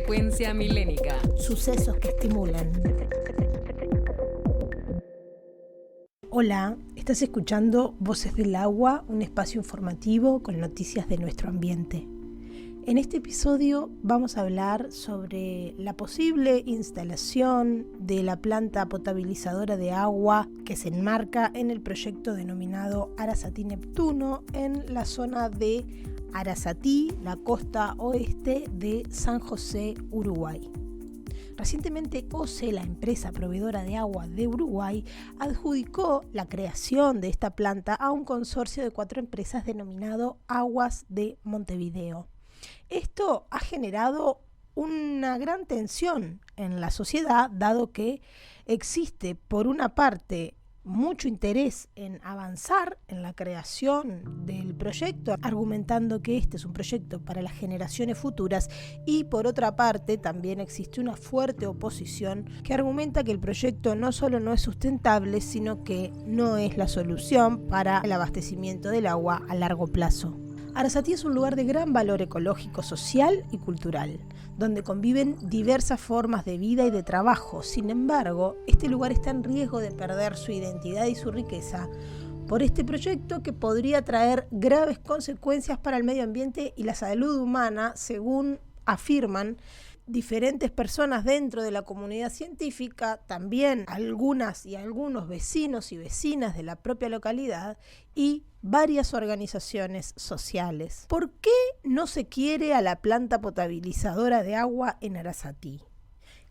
Frecuencia Milénica. Sucesos que estimulan. Hola, estás escuchando Voces del Agua, un espacio informativo con noticias de nuestro ambiente. En este episodio vamos a hablar sobre la posible instalación de la planta potabilizadora de agua que se enmarca en el proyecto denominado Arasatí Neptuno en la zona de Arasatí, la costa oeste de San José, Uruguay. Recientemente OCE, la empresa proveedora de agua de Uruguay, adjudicó la creación de esta planta a un consorcio de 4 empresas denominado Aguas de Montevideo. Esto ha generado una gran tensión en la sociedad, dado que existe, por una parte, mucho interés en avanzar en la creación del proyecto, argumentando que este es un proyecto para las generaciones futuras, y por otra parte también existe una fuerte oposición que argumenta que el proyecto no solo no es sustentable, sino que no es la solución para el abastecimiento del agua a largo plazo. Arasatí es un lugar de gran valor ecológico, social y cultural, donde conviven diversas formas de vida y de trabajo. Sin embargo, este lugar está en riesgo de perder su identidad y su riqueza por este proyecto que podría traer graves consecuencias para el medio ambiente y la salud humana, según afirman diferentes personas dentro de la comunidad científica, también algunas y algunos vecinos y vecinas de la propia localidad y varias organizaciones sociales. ¿Por qué no se quiere a la planta potabilizadora de agua en Arasatí?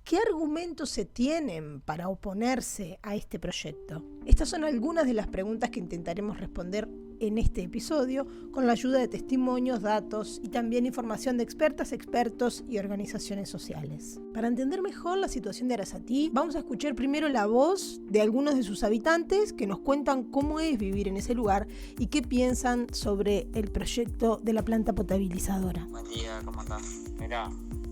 ¿Qué argumentos se tienen para oponerse a este proyecto? Estas son algunas de las preguntas que intentaremos responder en este episodio con la ayuda de testimonios, datos y también información de expertas, expertos y organizaciones sociales. Para entender mejor la situación de Arasatí, vamos a escuchar primero la voz de algunos de sus habitantes que nos cuentan cómo es vivir en ese lugar y qué piensan sobre el proyecto de la planta potabilizadora. Buen día, ¿cómo andás? Mirá,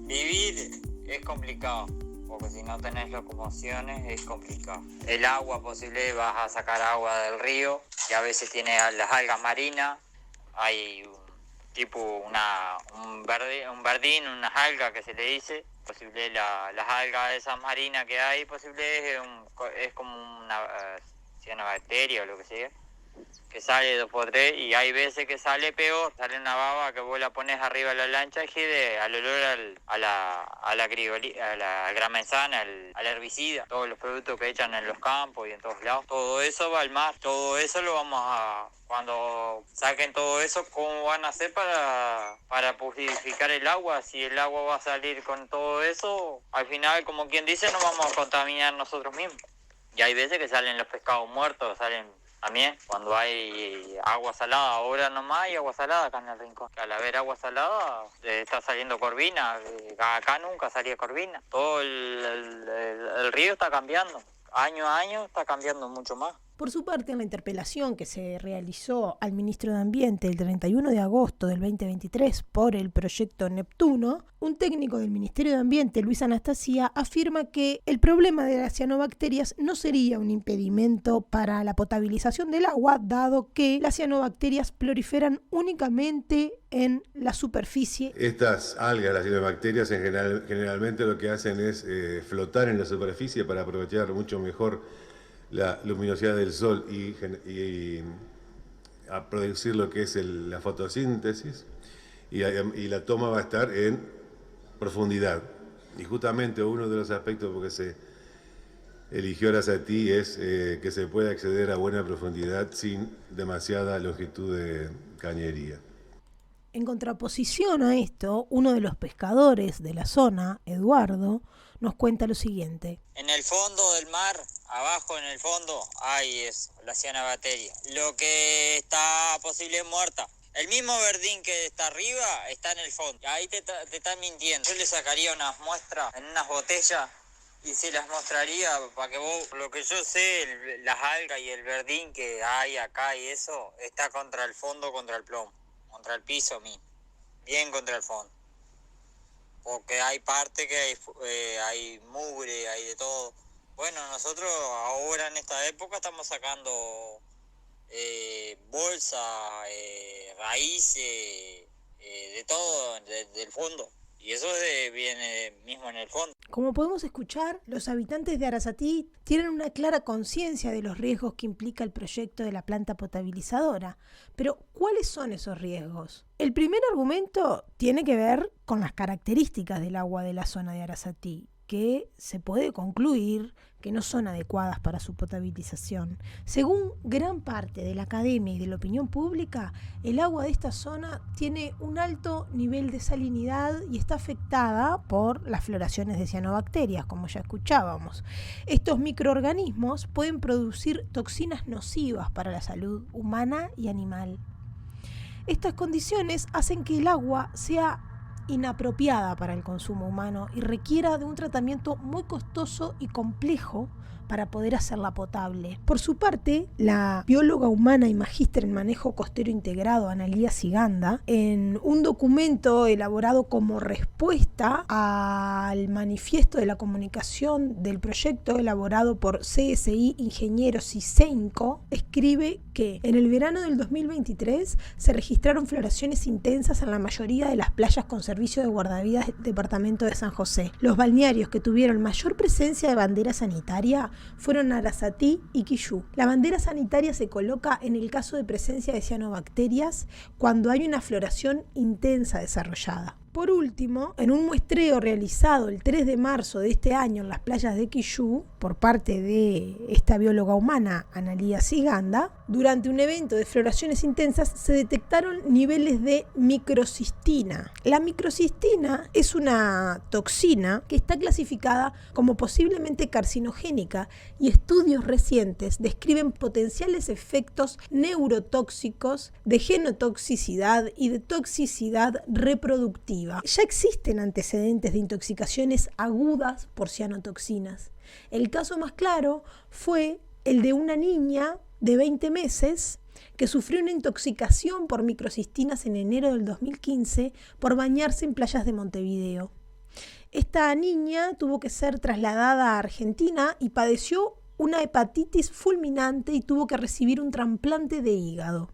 vivir es complicado, porque si no tenés locomociones es complicado. El agua posible, vas a sacar agua del río y a veces tiene las algas marinas, hay un verdín, unas algas que se le dice, posible las algas esas marinas que hay, posible es como una cianobacteria o lo que sea, que sale 2x3 y hay veces que sale peor, sale una baba que vos la pones arriba de la lancha y quede al olor a la gramensana, al herbicida, todos los productos que echan en los campos y en todos lados, todo eso va al mar, todo eso lo vamos a, cuando saquen todo eso, ¿cómo van a hacer para purificar el agua? Si el agua va a salir con todo eso, al final, como quien dice, nos vamos a contaminar nosotros mismos. Y hay veces que salen los pescados muertos, salen también cuando hay agua salada. Ahora nomás hay agua salada acá en el rincón. Al haber agua salada está saliendo corvina. Acá nunca salía corvina. Todo el río está cambiando. Año a año está cambiando mucho más. Por su parte, en la interpelación que se realizó al ministro de Ambiente el 31 de agosto del 2023 por el proyecto Neptuno, un técnico del Ministerio de Ambiente, Luis Anastasia, afirma que el problema de las cianobacterias no sería un impedimento para la potabilización del agua, dado que las cianobacterias proliferan únicamente en la superficie. Estas algas, las cianobacterias, generalmente lo que hacen es flotar en la superficie para aprovechar mucho mejor la luminosidad del sol y a producir lo que es la fotosíntesis y la toma va a estar en profundidad. Y justamente uno de los aspectos por que se eligió Arasatí es que se puede acceder a buena profundidad sin demasiada longitud de cañería. En contraposición a esto, uno de los pescadores de la zona, Eduardo, nos cuenta lo siguiente. En el fondo del mar, abajo en el fondo, hay eso, la cianobacteria. Lo que está posible muerta. El mismo verdín que está arriba está en el fondo. Ahí te están mintiendo. Yo le sacaría unas muestras en unas botellas y se las mostraría para que vos, lo que yo sé, las algas y el verdín que hay acá y eso, está contra el fondo, contra el plomo, contra el piso mismo, bien contra el fondo. Porque hay parte que hay mugre, hay de todo. Bueno, nosotros ahora en esta época estamos sacando bolsa, raíces, de todo, del fondo. Y eso viene mismo en el fondo. Como podemos escuchar, los habitantes de Arasatí tienen una clara conciencia de los riesgos que implica el proyecto de la planta potabilizadora. Pero, ¿cuáles son esos riesgos? El primer argumento tiene que ver con las características del agua de la zona de Arasatí, que se puede concluir que no son adecuadas para su potabilización. Según gran parte de la academia y de la opinión pública, el agua de esta zona tiene un alto nivel de salinidad y está afectada por las floraciones de cianobacterias, como ya escuchábamos. Estos microorganismos pueden producir toxinas nocivas para la salud humana y animal. Estas condiciones hacen que el agua sea inapropiada para el consumo humano y requiera de un tratamiento muy costoso y complejo para poder hacerla potable. Por su parte, la bióloga humana y magíster en manejo costero integrado, Analía Siganda, en un documento elaborado como respuesta al manifiesto de la comunicación del proyecto elaborado por CSI Ingenieros y CEINCO, escribe que en el verano del 2023 se registraron floraciones intensas en la mayoría de las playas con servicio de guardavidas del departamento de San José. Los balnearios que tuvieron mayor presencia de bandera sanitaria fueron Arasatí y Quillú. La bandera sanitaria se coloca en el caso de presencia de cianobacterias cuando hay una floración intensa desarrollada. Por último, en un muestreo realizado el 3 de marzo de este año en las playas de Quillú, por parte de esta bióloga humana, Analía Siganda, durante un evento de floraciones intensas se detectaron niveles de microcistina. La microcistina es una toxina que está clasificada como posiblemente carcinogénica y estudios recientes describen potenciales efectos neurotóxicos, de genotoxicidad y de toxicidad reproductiva. Ya existen antecedentes de intoxicaciones agudas por cianotoxinas. El caso más claro fue el de una niña de 20 meses que sufrió una intoxicación por microcistinas en enero del 2015 por bañarse en playas de Montevideo. Esta niña tuvo que ser trasladada a Argentina y padeció una hepatitis fulminante y tuvo que recibir un trasplante de hígado.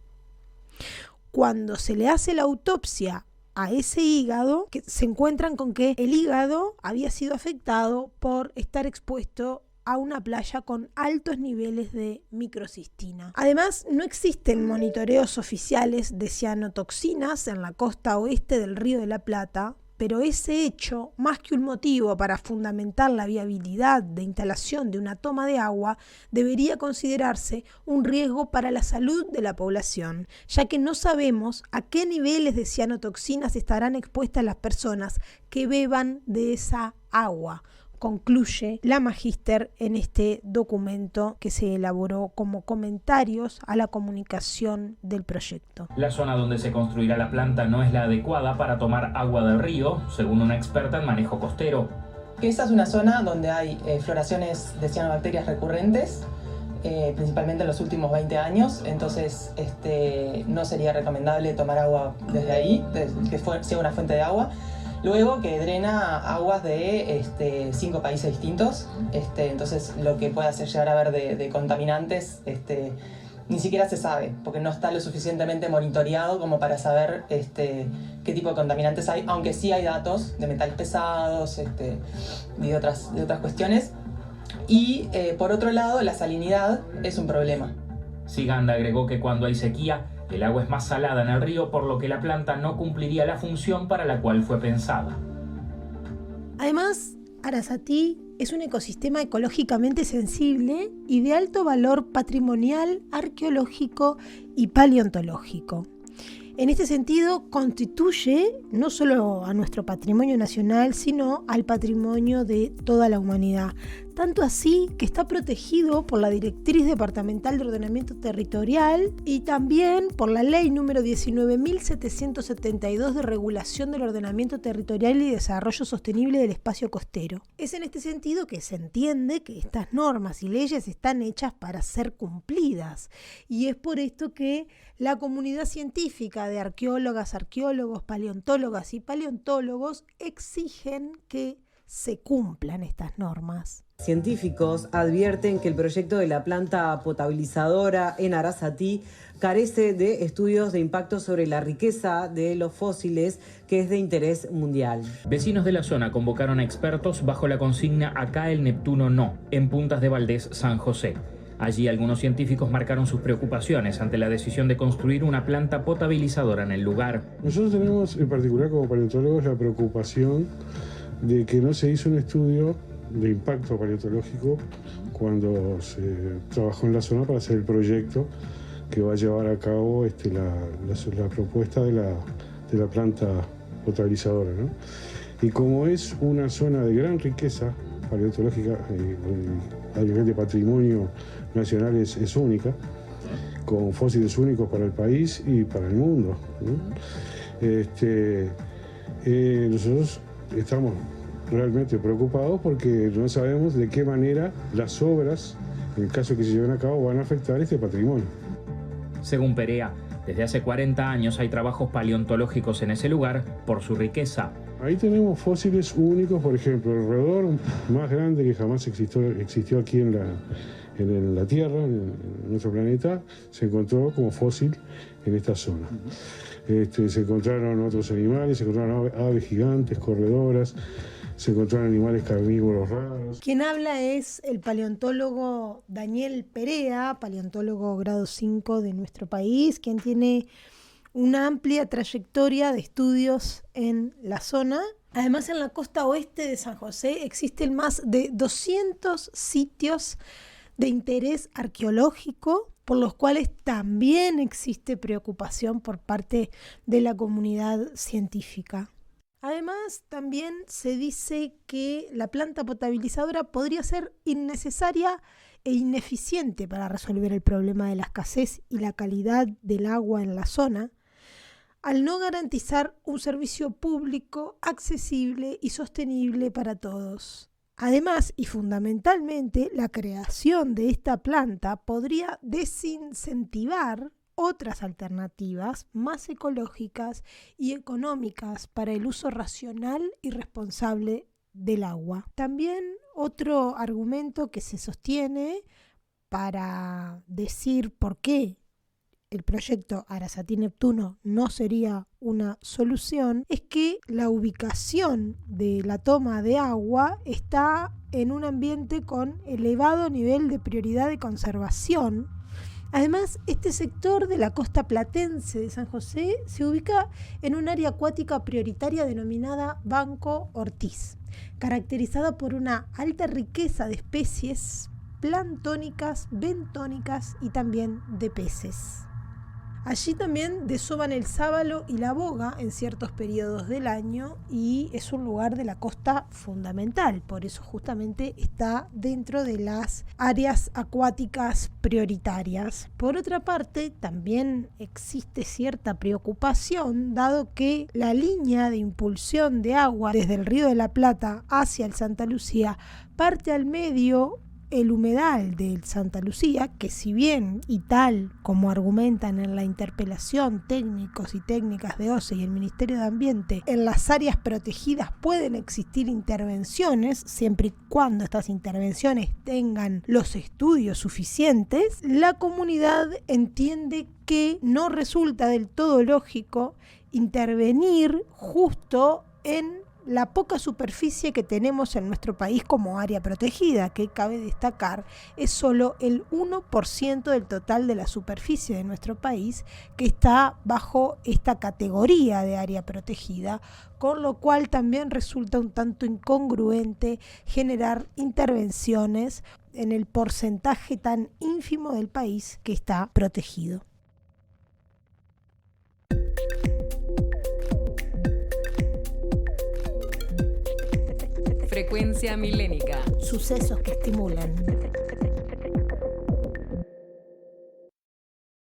Cuando se le hace la autopsia a ese hígado, que se encuentran con que el hígado había sido afectado por estar expuesto a una playa con altos niveles de microcistina. Además, no existen monitoreos oficiales de cianotoxinas en la costa oeste del Río de la Plata, pero ese hecho, más que un motivo para fundamentar la viabilidad de instalación de una toma de agua, debería considerarse un riesgo para la salud de la población, ya que no sabemos a qué niveles de cianotoxinas estarán expuestas las personas que beban de esa agua, concluye la magíster en este documento que se elaboró como comentarios a la comunicación del proyecto. La zona donde se construirá la planta no es la adecuada para tomar agua del río, según una experta en manejo costero. Esta es una zona donde hay floraciones de cianobacterias recurrentes, principalmente en los últimos 20 años, entonces no sería recomendable tomar agua desde ahí, que sea una fuente de agua. Luego que drena aguas de 5 países distintos, entonces lo que puede hacer llegar a haber de contaminantes ni siquiera se sabe, porque no está lo suficientemente monitoreado como para saber qué tipo de contaminantes hay, aunque sí hay datos de metales pesados y de otras cuestiones. Y por otro lado, la salinidad es un problema. Siganda agregó que cuando hay sequía, el agua es más salada en el río, por lo que la planta no cumpliría la función para la cual fue pensada. Además, Arasatí es un ecosistema ecológicamente sensible y de alto valor patrimonial, arqueológico y paleontológico. En este sentido, constituye no solo a nuestro patrimonio nacional, sino al patrimonio de toda la humanidad. Tanto así que está protegido por la Directriz Departamental de Ordenamiento Territorial y también por la Ley número 19.772 de Regulación del Ordenamiento Territorial y Desarrollo Sostenible del Espacio Costero. Es en este sentido que se entiende que estas normas y leyes están hechas para ser cumplidas. Y es por esto que la comunidad científica de arqueólogas, arqueólogos, paleontólogas y paleontólogos exigen que se cumplan estas normas. Científicos advierten que el proyecto de la planta potabilizadora en Arasatí carece de estudios de impacto sobre la riqueza de los fósiles, que es de interés mundial. Vecinos de la zona convocaron a expertos bajo la consigna "Acá el Neptuno no", en Puntas de Valdés, San José. Allí algunos científicos marcaron sus preocupaciones ante la decisión de construir una planta potabilizadora en el lugar. Nosotros tenemos en particular como paleontólogos la preocupación de que no se hizo un estudio de impacto paleontológico cuando se trabajó en la zona para hacer el proyecto que va a llevar a cabo la propuesta de la planta potabilizadora, ¿no? Y como es una zona de gran riqueza paleontológica, a nivel de patrimonio nacional es única, con fósiles únicos para el país y para el mundo, ¿no? Nosotros estamos realmente preocupados porque no sabemos de qué manera las obras, en el caso que se lleven a cabo, van a afectar este patrimonio. Según Perea, desde hace 40 años hay trabajos paleontológicos en ese lugar por su riqueza. Ahí tenemos fósiles únicos, por ejemplo, el roedor más grande que jamás existió aquí en la Tierra, en nuestro planeta, se encontró como fósil en esta zona. Se encontraron otros animales, se encontraron aves gigantes, corredoras, se encontraron animales carnívoros raros. Quien habla es el paleontólogo Daniel Perea, paleontólogo grado 5 de nuestro país, quien tiene una amplia trayectoria de estudios en la zona. Además, en la costa oeste de San José existen más de 200 sitios de interés arqueológico, por los cuales también existe preocupación por parte de la comunidad científica. Además, también se dice que la planta potabilizadora podría ser innecesaria e ineficiente para resolver el problema de la escasez y la calidad del agua en la zona, al no garantizar un servicio público accesible y sostenible para todos. Además, y fundamentalmente, la creación de esta planta podría desincentivar otras alternativas más ecológicas y económicas para el uso racional y responsable del agua. También otro argumento que se sostiene para decir por qué el proyecto Arasatí-Neptuno no sería una solución es que la ubicación de la toma de agua está en un ambiente con elevado nivel de prioridad de conservación. Además, este sector de la costa platense de San José se ubica en un área acuática prioritaria denominada Banco Ortiz, caracterizada por una alta riqueza de especies planctónicas, bentónicas y también de peces. Allí también desovan el sábalo y la boga en ciertos periodos del año y es un lugar de la costa fundamental, por eso justamente está dentro de las áreas acuáticas prioritarias. Por otra parte, también existe cierta preocupación, dado que la línea de impulsión de agua desde el Río de la Plata hacia el Santa Lucía parte al medio el humedal del Santa Lucía, que si bien y tal como argumentan en la interpelación técnicos y técnicas de OCE y el Ministerio de Ambiente, en las áreas protegidas pueden existir intervenciones, siempre y cuando estas intervenciones tengan los estudios suficientes, la comunidad entiende que no resulta del todo lógico intervenir justo en la poca superficie que tenemos en nuestro país como área protegida, que cabe destacar es solo el 1% del total de la superficie de nuestro país que está bajo esta categoría de área protegida, con lo cual también resulta un tanto incongruente generar intervenciones en el porcentaje tan ínfimo del país que está protegido. Frecuencia milénica. Sucesos que estimulan.